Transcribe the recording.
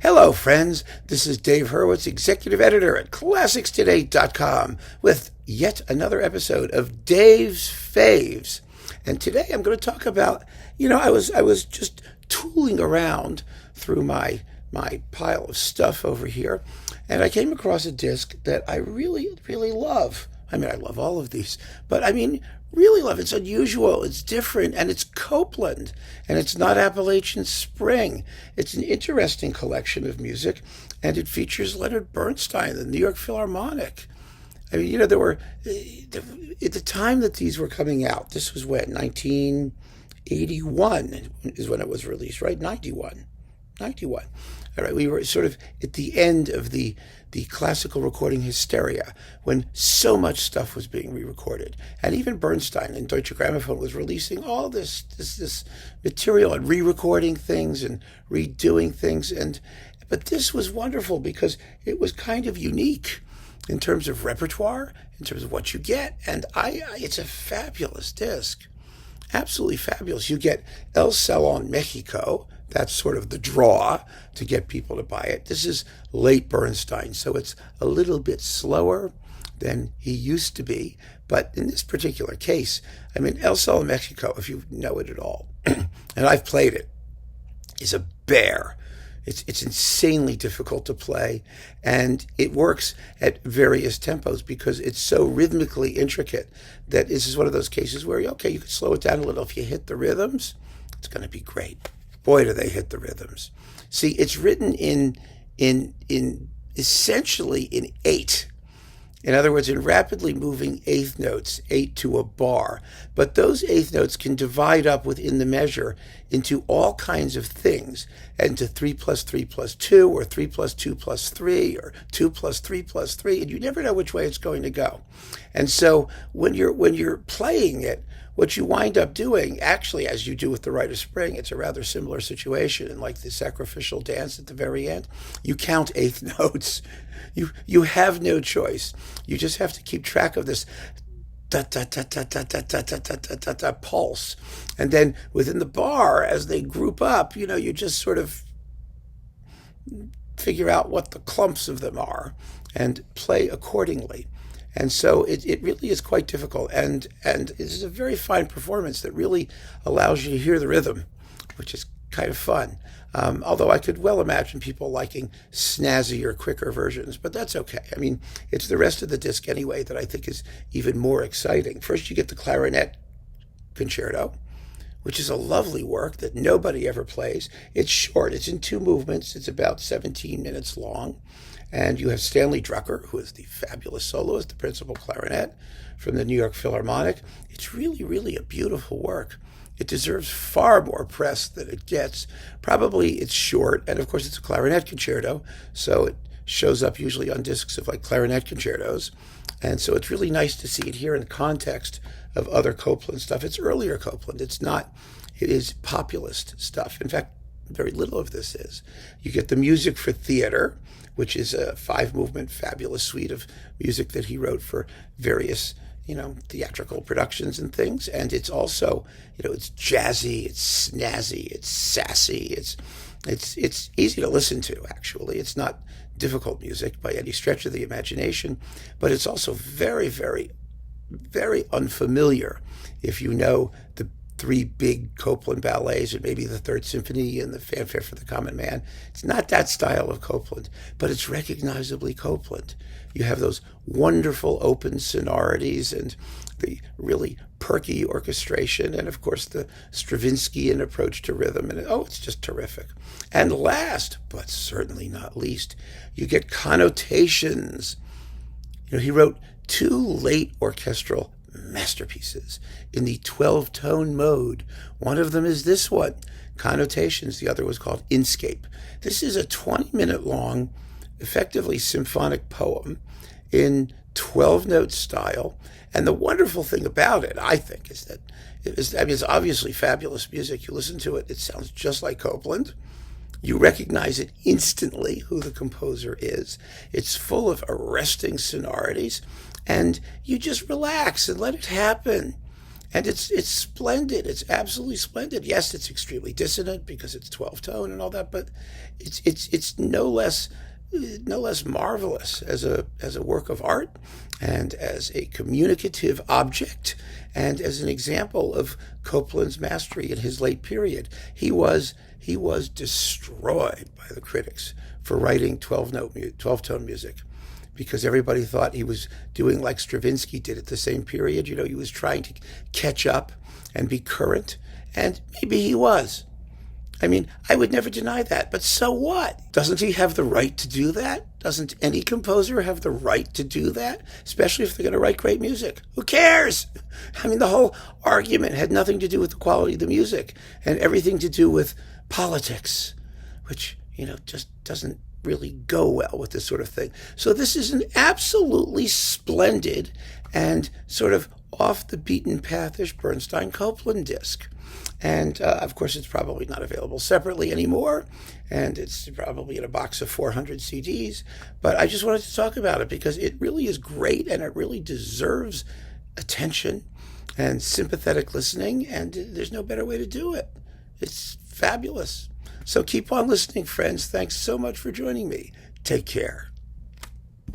Hello, friends. This is Dave Hurwitz, executive editor at ClassicsToday.com, with yet another episode of Dave's Faves. And today I'm going to talk about, I was just tooling around through my pile of stuff over here, and I came across a disc that I really, really love. I love all of these, but really love it. It's unusual, it's different, and it's Copland, and it's not Appalachian Spring. It's an interesting collection of music, and it features Leonard Bernstein, the New York Philharmonic. There were, at the time that these were coming out, this was when, 1981 is when it was released, right? 91. All right, we were sort of at the end of the classical recording hysteria when so much stuff was being re-recorded. And even Bernstein and Deutsche Grammophon was releasing all this material and re-recording things and redoing things. But this was wonderful because it was kind of unique in terms of repertoire, in terms of what you get. And it's a fabulous disc. Absolutely fabulous. You get El Salón, México. That's sort of the draw to get people to buy it. This is late Bernstein, so it's a little bit slower than he used to be. But in this particular case, El Salón, Mexico, if you know it at all, and I've played it, is a bear. It's insanely difficult to play, and it works at various tempos because it's so rhythmically intricate that this is one of those cases where, you can slow it down a little. If you hit the rhythms, it's going to be great. Boy, do they hit the rhythms. See, it's written in essentially in 8. In other words, in rapidly moving eighth notes, 8 to a bar. But those eighth notes can divide up within the measure into all kinds of things, into 3 plus 3 plus 2, or 3 plus 2 plus 3, or 2 plus 3 plus 3, and you never know which way it's going to go. And so when you're playing it, what you wind up doing, actually, as you do with the Rite of Spring, it's a rather similar situation. And like the sacrificial dance at the very end, you count eighth notes. You have no choice. You just have to keep track of this pulse. And then within the bar, as they group up, you just sort of figure out what the clumps of them are and play accordingly. And so it really is quite difficult, and it is a very fine performance that really allows you to hear the rhythm, which is kind of fun. Although I could well imagine people liking snazzier, quicker versions, but that's okay. It's the rest of the disc anyway that I think is even more exciting. First, you get the Clarinet Concerto, which is a lovely work that nobody ever plays. It's short. It's in 2 movements. It's about 17 minutes long. And you have Stanley Druckner, who is the fabulous soloist, the principal clarinet from the New York Philharmonic. It's really, really a beautiful work. It deserves far more press than it gets. Probably it's short, and of course it's a clarinet concerto, so it shows up usually on discs of like clarinet concertos. And so it's really nice to see it here in the context of other Copland stuff. It's earlier Copland. It is populist stuff. In fact, very little of this is. You get the music for theater, which is a 5-movement fabulous suite of music that he wrote for various, theatrical productions and things. And it's also, it's jazzy, it's snazzy, it's sassy, it's easy to listen to, actually. It's not difficult music by any stretch of the imagination, but it's also very, very, very unfamiliar if you know the 3 big Copland ballets and maybe the Third Symphony and the Fanfare for the Common Man. It's not that style of Copland, but it's recognizably Copland. You have those wonderful open sonorities and the really perky orchestration, and of course the Stravinskyan approach to rhythm, and it's just terrific. And last, but certainly not least, you get Connotations. He wrote 2 late orchestral masterpieces in the 12-tone mode. One of them is this one, Connotations. The other was called Inscape. This is a 20-minute long, effectively symphonic poem in 12-note style. And the wonderful thing about it, I think, is that it's obviously fabulous music. You listen to it, it sounds just like Copland. You recognize it instantly who the composer is. It's full of arresting sonorities, and you just relax and let it happen. And it's splendid. It's absolutely splendid. Yes, it's extremely dissonant because it's 12 tone and all that, but it's no less marvelous as a work of art and as a communicative object and as an example of Copland's mastery in his late period. He was destroyed by the critics for writing 12-tone music, because everybody thought he was doing like Stravinsky did at the same period. He was trying to catch up and be current, and maybe he was. I mean, I would never deny that, but so what? Doesn't he have the right to do that? Doesn't any composer have the right to do that? Especially if they're going to write great music. Who cares? I mean, the whole argument had nothing to do with the quality of the music and everything to do with politics, which, just doesn't really go well with this sort of thing. So this is an absolutely splendid and sort of off the beaten pathish Bernstein Copland disc. And of course, it's probably not available separately anymore, and it's probably in a box of 400 CDs. But I just wanted to talk about it because it really is great, and it really deserves attention and sympathetic listening, and there's no better way to do it. It's fabulous. So keep on listening, friends. Thanks so much for joining me. Take care.